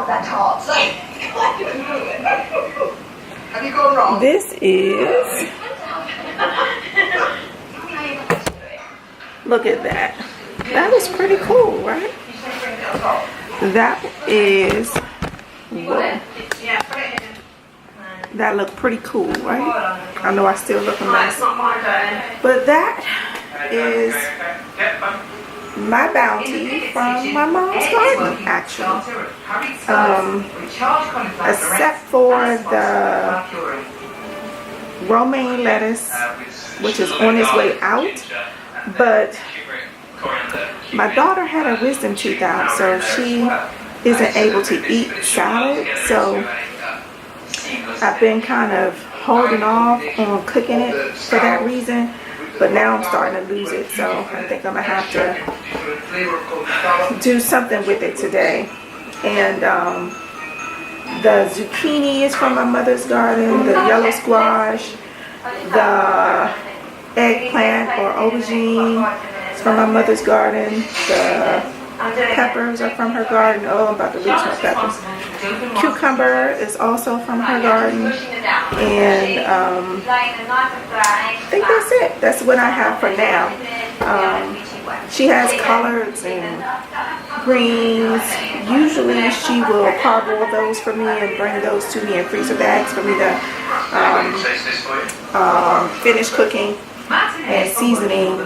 that hard. So, have you gone wrong? This is, look at that. That was pretty cool, right? That is, whoa. That looked pretty cool, right? I know I still look a mess. But that is my bounty from my mom's garden, actually. Except for the romaine lettuce, which is on its way out. But my daughter had her wisdom tooth out, so she isn't able to eat salad. So I've been kind of holding off on cooking it for that reason. But now I'm starting to lose it, so I think I'm going to have to do something with it today. And the zucchini is from my mother's garden, the yellow squash, the eggplant or aubergine is from my mother's garden, the peppers are from her garden. Oh, I'm about to lose my peppers. Cucumber is also from her garden. And I think that's it. That's what I have for now. She has collards and greens. Usually she will parboil those for me and bring those to me in freezer bags for me to finish cooking and seasoning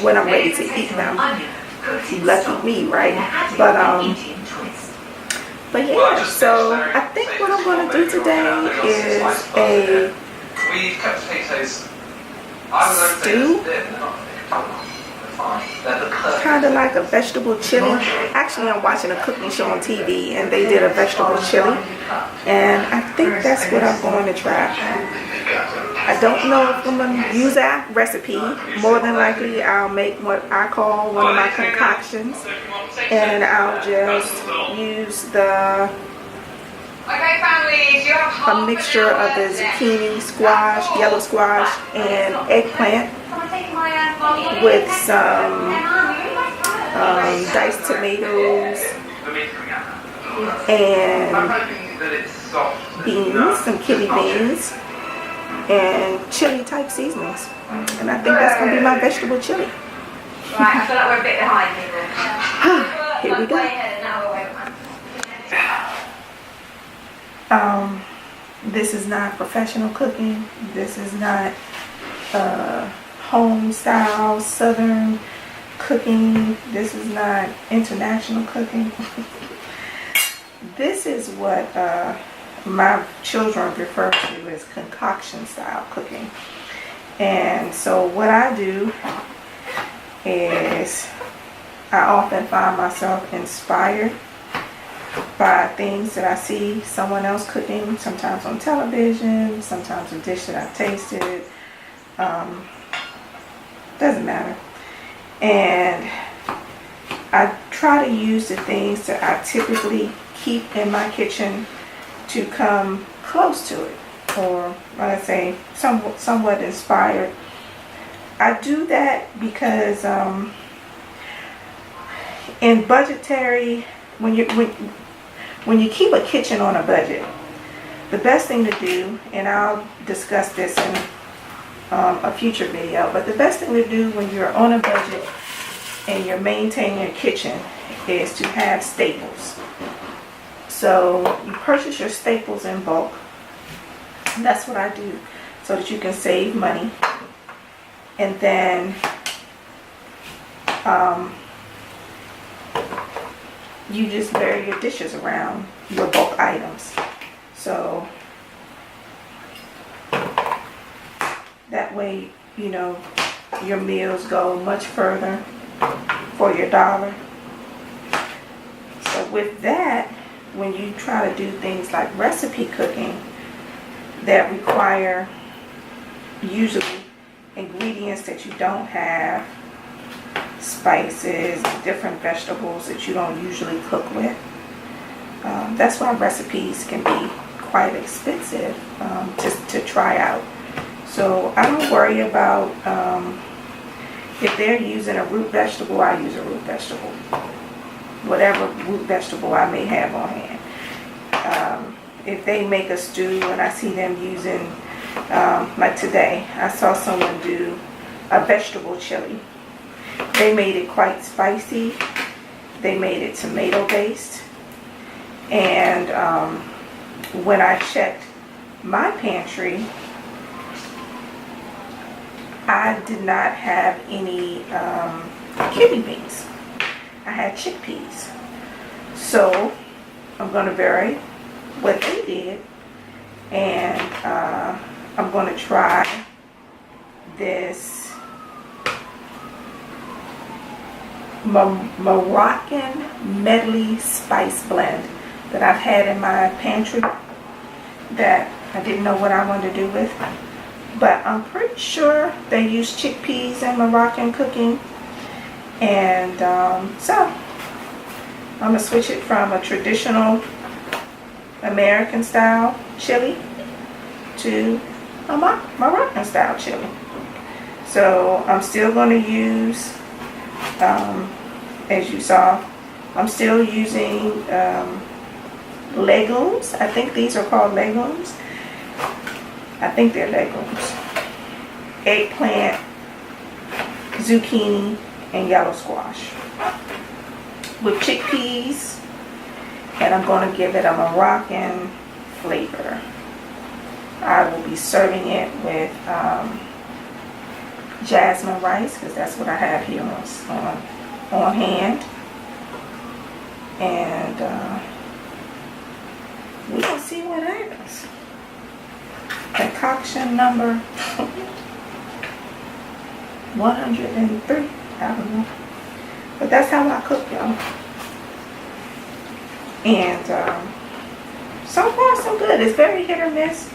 when I'm ready to eat them. Lucky me, right? But yeah, so I think what I'm going to do today is a stew, kind of like a vegetable chili. Actually, I'm watching a cooking show on TV and they did a vegetable chili, and I think that's what I'm going to try. I don't know if I'm going to use that recipe. More than likely, I'll make what I call one of my concoctions, and I'll just use a mixture of the zucchini, squash, yellow squash, and eggplant with some diced tomatoes and beans, some kidney beans, and chili type seasonings. And I think that's going to be my vegetable chili. Right, I feel like we're a bit behind people. Here we go. This is not professional cooking. This is not home style southern cooking. This is not international cooking. This is what my children refer to as concoction style cooking. And so what I do is I often find myself inspired by things that I see someone else cooking, sometimes on television, sometimes a dish that I've tasted. Doesn't matter. And I try to use the things that I typically keep in my kitchen to come close to it, or like I say, somewhat inspired. I do that because in budgetary, when you keep a kitchen on a budget, the best thing to do, and I'll discuss this in a future video, but the best thing to do when you're on a budget and you're maintaining a kitchen is to have staples. So you purchase your staples in bulk. And that's what I do, so that you can save money. And then you just vary your dishes around your bulk items. So that way, you know, your meals go much further for your dollar. So with that, when you try to do things like recipe cooking that require usually ingredients that you don't have, spices, different vegetables that you don't usually cook with, that's why recipes can be quite expensive to try out. So I don't worry about if they're using a root vegetable, I use a root vegetable. whatever root vegetable I may have on hand. If they make a stew and I see them using, like today, I saw someone do a vegetable chili. They made it quite spicy. They made it tomato based. And when I checked my pantry, I did not have any kidney beans. I had chickpeas. So I'm going to vary what they did, and I'm going to try this Moroccan medley spice blend that I've had in my pantry that I didn't know what I wanted to do with, but I'm pretty sure they use chickpeas in Moroccan cooking. And so I'm going to switch it from a traditional American style chili to a Moroccan style chili. So I'm still going to use, as you saw, I'm still using legumes. I think these are called legumes. I think they're legumes. Eggplant, zucchini, and yellow squash with chickpeas, and I'm going to give it a Moroccan flavor. I will be serving it with jasmine rice, because that's what I have here on hand, and we're going to see what happens. Concoction number 103. I don't know. But that's how I cook, y'all. And so far so good. It's very hit or miss.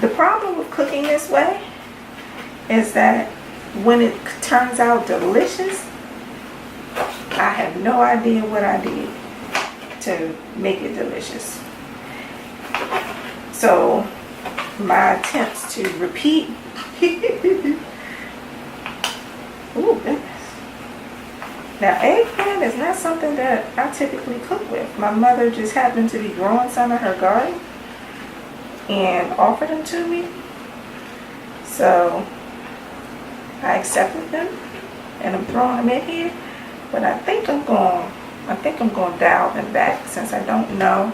The problem with cooking this way is that when it turns out delicious, I have no idea what I did to make it delicious. So my attempts to repeat ooh, goodness. Now, eggplant is not something that I typically cook with. My mother just happened to be growing some in her garden and offered them to me. So I accepted them, and I'm throwing them in here. But I think I'm going to dial them back, since I don't know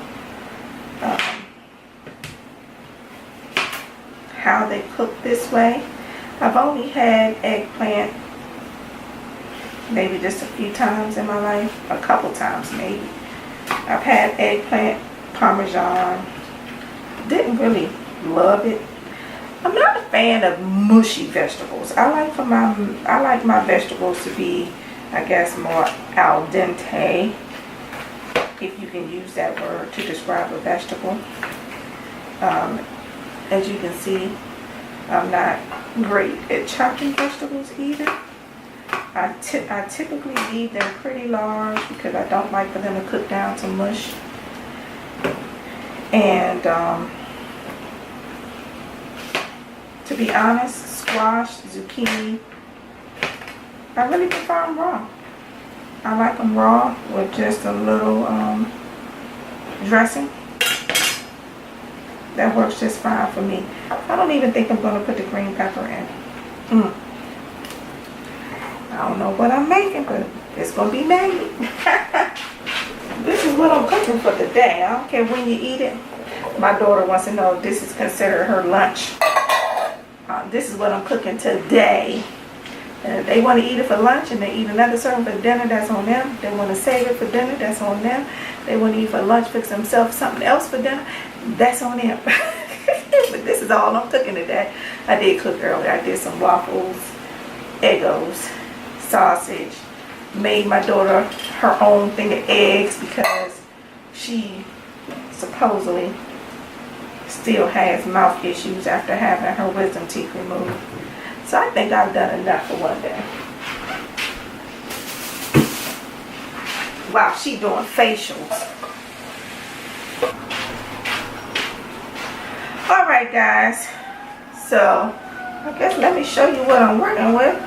how they cook this way. I've only had eggplant maybe just a few times in my life, a couple times maybe. I've had eggplant parmesan, didn't really love it. I'm not a fan of mushy vegetables. I like my vegetables to be, I guess, more al dente, if you can use that word to describe a vegetable. As you can see, I'm not great at chopping vegetables either. I typically leave them pretty large because I don't like for them to cook down to mush. And to be honest, squash, zucchini, I really prefer them raw. I like them raw with just a little dressing. That works just fine for me. I don't even think I'm going to put the green pepper in. I don't know what I'm making, but it's going to be made. This is what I'm cooking for today. I don't care when you eat it. My daughter wants to know if this is considered her lunch. This is what I'm cooking today. And if they want to eat it for lunch and they eat another serving for dinner, that's on them. They want to save it for dinner, that's on them. They want to eat for lunch, fix themselves something else for dinner, that's on them. But this is all I'm cooking today. I did cook earlier. I did some waffles, Eggos, sausage. Made my daughter her own thing of eggs because she supposedly still has mouth issues after having her wisdom teeth removed. So I think I've done enough for one day. Wow, she doing facials. Alright guys, so I guess let me show you what I'm working with.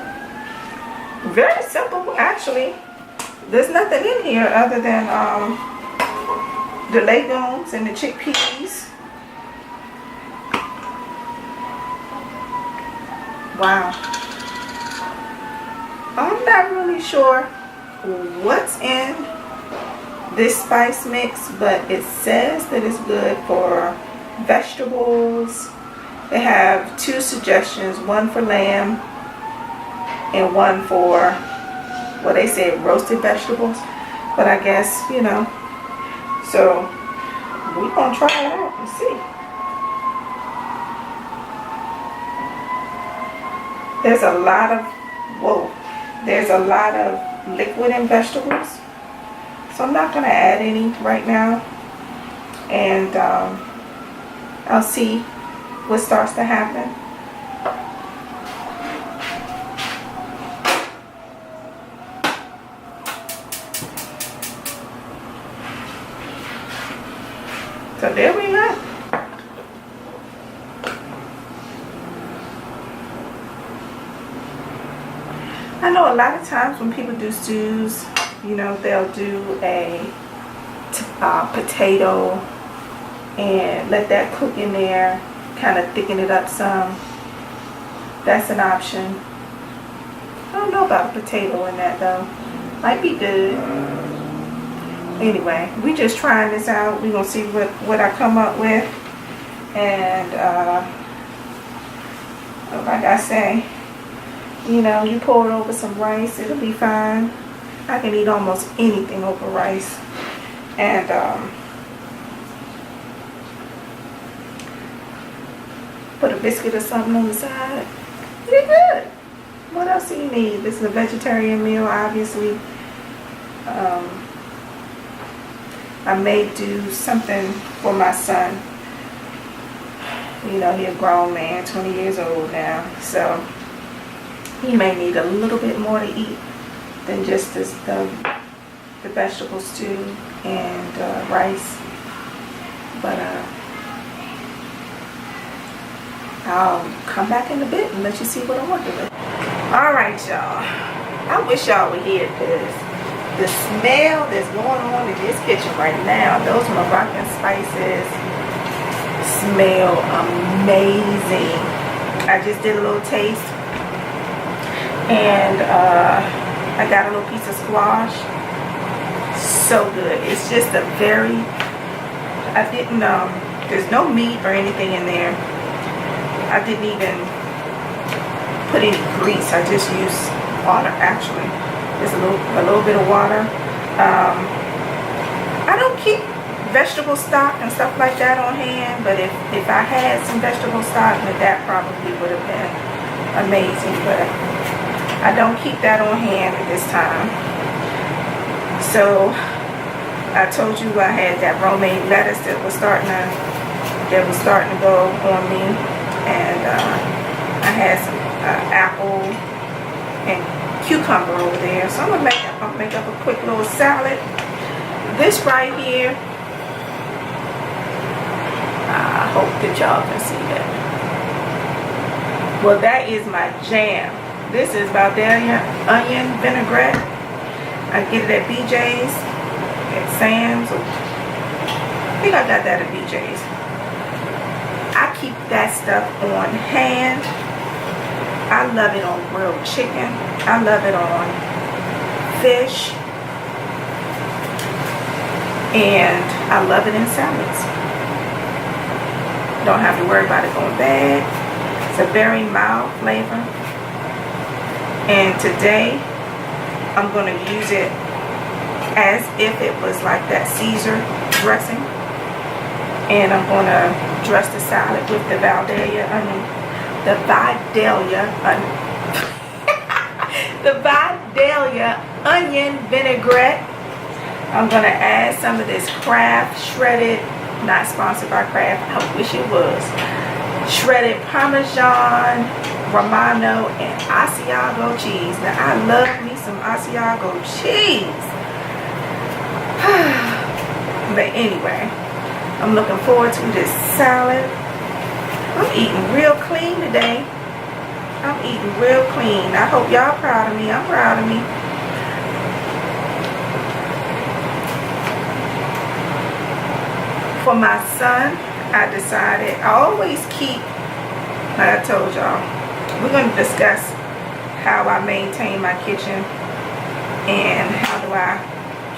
Very simple actually. There's nothing in here other than the legumes and the chickpeas. Wow. I'm not really sure what's in this spice mix, but it says that it's good for vegetables. They have 2 suggestions, one for lamb and one for, well, they say roasted vegetables, but I guess, you know, so we're gonna try it out and see. There's a lot of liquid in vegetables, so I'm not gonna add any right now, and I'll see what starts to happen. So there we go. I know a lot of times when people do stews, you know, they'll do a potato and let that cook in there, kind of thicken it up some. That's an option. I don't know about a potato in that though. Might be good. Anyway, we just trying this out. We're gonna see what I come up with, and like I say, you know, you pour it over some rice, it'll be fine. I can eat almost anything over rice, and put a biscuit or something on the side. Pretty good. What else do you need? This is a vegetarian meal, obviously. I may do something for my son. You know, he's a grown man, 20 years old now, so he may need a little bit more to eat than just the vegetable stew and rice. But I'll come back in a bit and let you see what I'm working with. Alright, y'all. I wish y'all were here because the smell that's going on in this kitchen right now, those Moroccan spices smell amazing. I just did a little taste, and I got a little piece of squash. So good. It's just a very, I didn't, there's no meat or anything in there. I didn't even put any grease. I just used water, actually. Just a little bit of water. I don't keep vegetable stock and stuff like that on hand, but if I had some vegetable stock, then that probably would have been amazing. But I don't keep that on hand at this time. So I told you I had that romaine lettuce that was starting to go on me, and I had some apple and cucumber over there. So I'm gonna make up a quick little salad. This right here, I hope that y'all can see that. Well, that is my jam. This is Valdelia onion vinaigrette. I get it at BJ's, at Sam's. I think I got that at BJ's. I keep that stuff on hand. I love it on grilled chicken. I love it on fish. And I love it in salads. Don't have to worry about it going bad. It's a very mild flavor. And today, I'm going to use it as if it was like that Caesar dressing. And I'm going to dress the salad with the Valdelia onion. The Vidalia onion vinaigrette. I'm going to add some of this Kraft shredded, not sponsored by Kraft, I wish it was, shredded Parmesan, Romano, and Asiago cheese. Now, I love me some Asiago cheese. But anyway, I'm looking forward to this salad. I'm eating real clean today. I'm eating real clean. I hope y'all proud of me. I'm proud of me. For my son, I decided, I always keep, like I told y'all, we're going to discuss how I maintain my kitchen and how do I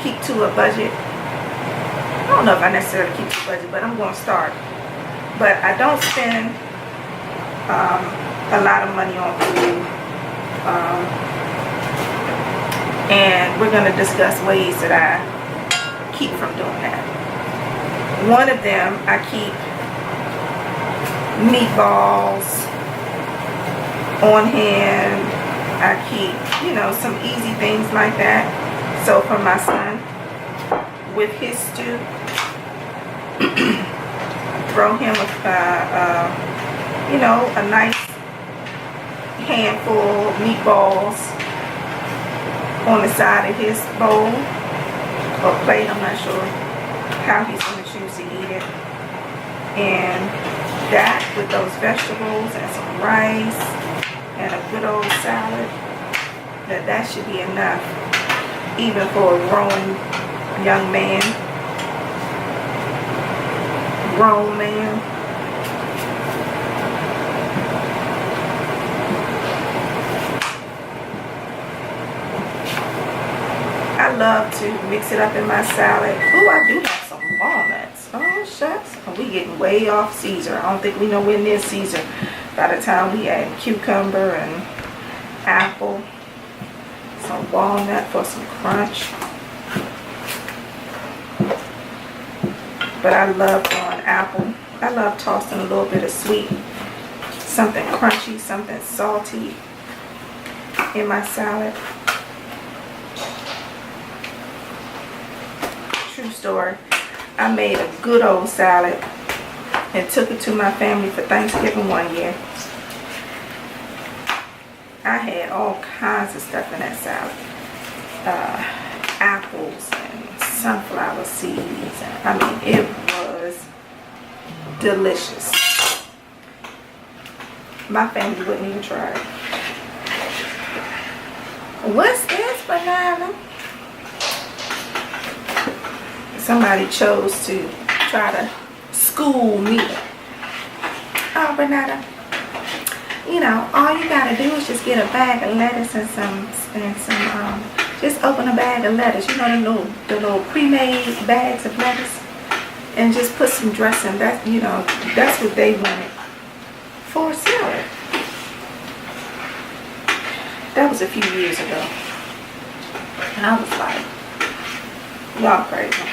keep to a budget. I don't know if I necessarily keep to a budget, but I'm going to start. But I don't spend a lot of money on food. And we're going to discuss ways that I keep from doing that. One of them, I keep meatballs on hand. I keep, you know, some easy things like that. So for my son, with his stew, throw him you know, a nice handful of meatballs on the side of his bowl or plate. I'm not sure how he's going to choose to eat it. And that with those vegetables and some rice and a good old salad, that should be enough even for a grown man. I love to mix it up in my salad. Ooh, I do have some walnuts. Oh, shucks. We getting way off Caesar. I don't think we nowhere near Caesar by the time we add cucumber and apple. Some walnut for some crunch. But I love throwing apple. I love tossing a little bit of sweet, something crunchy, something salty in my salad. True story. I made a good old salad and took it to my family for Thanksgiving one year. I had all kinds of stuff in that salad. Apples and sunflower seeds. I mean, it was delicious. My family wouldn't even try it. What's this, banana? Somebody chose to try to school me. Oh, banana. You know, all you gotta do is just get a bag of lettuce and some just open a bag of lettuce. You know, the little pre-made bags of lettuce, and just put some dressing. That, you know, that's what they wanted for a salad. That was a few years ago. And I was like, y'all crazy.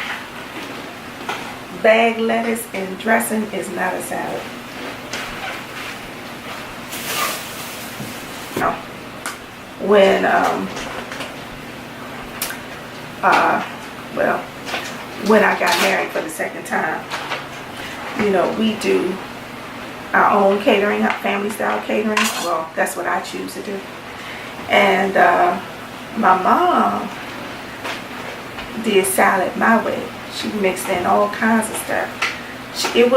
Bag lettuce and dressing is not a salad. No. When when I got married for the second time, you know, we do our own catering, our family style catering. Well, that's what I choose to do. And my mom did salad my way. She mixed in all kinds of stuff. It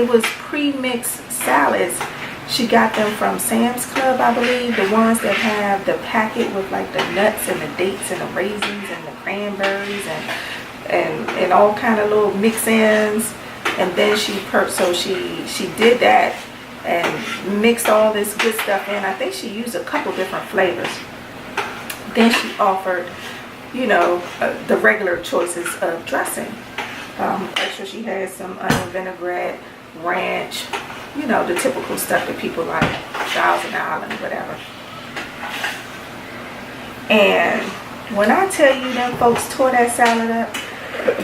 was pre-mixed salads. She got them from Sam's Club, I believe, the ones that have the packet with like the nuts and the dates and the raisins and the cranberries and all kind of little mix-ins. And then she did that and mixed all this good stuff in. I think she used a couple different flavors. Then she offered, you know, the regular choices of dressing. Make sure she had some onion vinaigrette, ranch, you know, the typical stuff that people like, Thousand Island, whatever. And when I tell you them folks tore that salad up,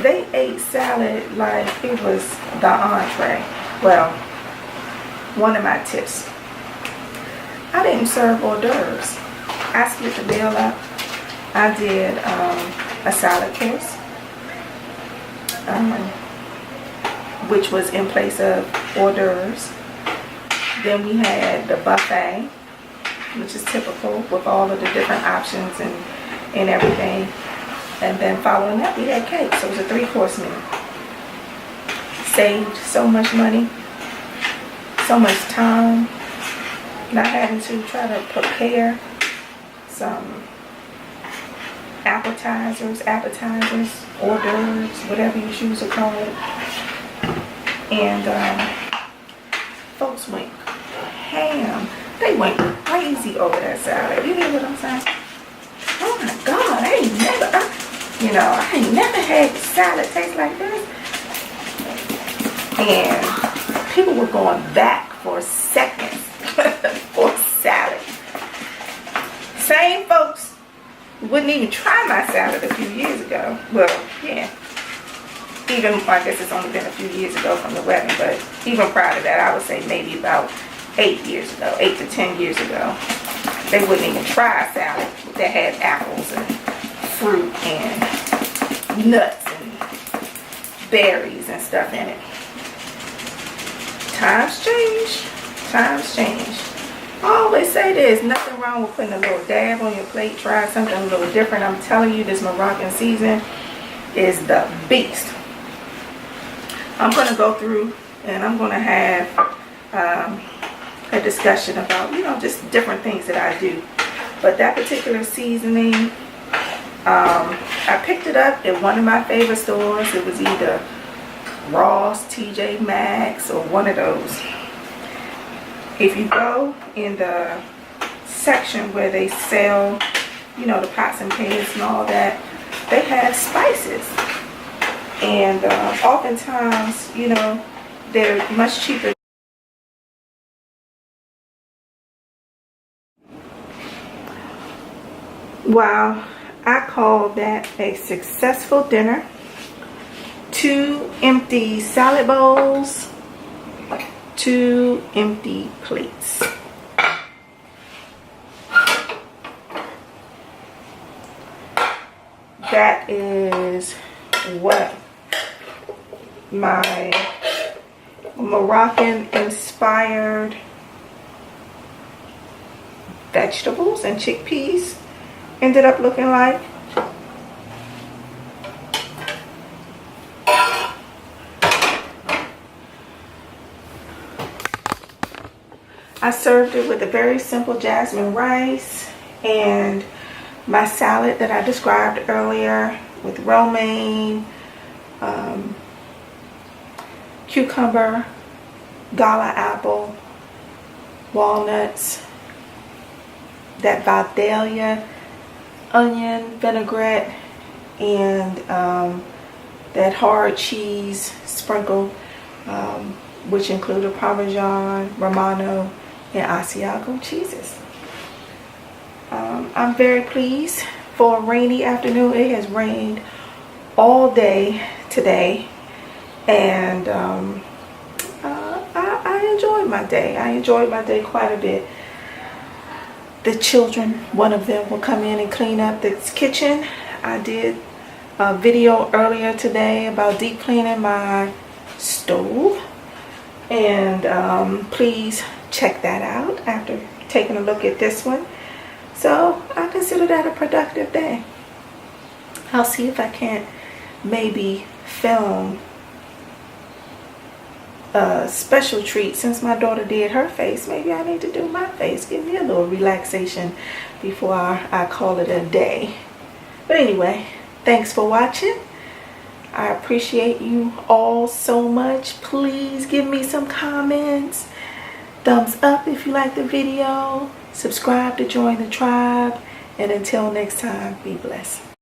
they ate salad like it was the entree. Well, one of my tips, I didn't serve hors d'oeuvres. I split the bill up. I did a salad course, which was in place of hors d'oeuvres. Then we had the buffet, which is typical with all of the different options and everything. And then following that, we had cake. So it was a 3-course meal. Saved so much money, so much time, not having to try to prepare some appetizers, hors d'oeuvres, whatever you choose to call it. And folks went ham. They went crazy over that salad. You hear what I'm saying? Oh my God, I ain't never had salad taste like this. And people were going back for seconds for salad. Same folks wouldn't even try my salad a few years ago. Well, yeah. Even, I guess it's only been a few years ago from the wedding, but even prior to that, I would say maybe about 8 years ago, 8 to 10 years ago, they wouldn't even try a salad that had apples and fruit and nuts and berries and stuff in it. Times change. Times change. I always say there's nothing wrong with putting a little dab on your plate. Try something a little different. I'm telling you, this Moroccan season is the beast. I'm going to go through and I'm going to have a discussion about, just different things that I do. But that particular seasoning, I picked it up at one of my favorite stores. It was either Ross, TJ Maxx, or one of those. If you go in the section where they sell, the pots and pans and all that, they have spices. And oftentimes, they're much cheaper. Wow, I call that a successful dinner. 2 empty salad bowls, 2 empty plates. That is what my Moroccan inspired vegetables and chickpeas ended up looking like. I served it with a very simple jasmine rice and my salad that I described earlier with romaine, cucumber, gala apple, walnuts, that Vidalia onion vinaigrette, and that hard cheese sprinkle, which included Parmesan, Romano, and Asiago cheeses. I'm very pleased for a rainy afternoon. It has rained all day today, and I enjoyed my day. I enjoyed my day quite a bit. The children, one of them will come in and clean up this kitchen. I did a video earlier today about deep cleaning my stove, and please check that out after taking a look at this one. So I consider that a productive day. I'll see if I can't maybe film a special treat. Since my daughter did her face, maybe I need to do my face. Give me a little relaxation before I call it a day. But anyway, thanks for watching. I appreciate you all so much. Please give me some comments. Thumbs up if you like the video. Subscribe to join the tribe. And until next time, be blessed.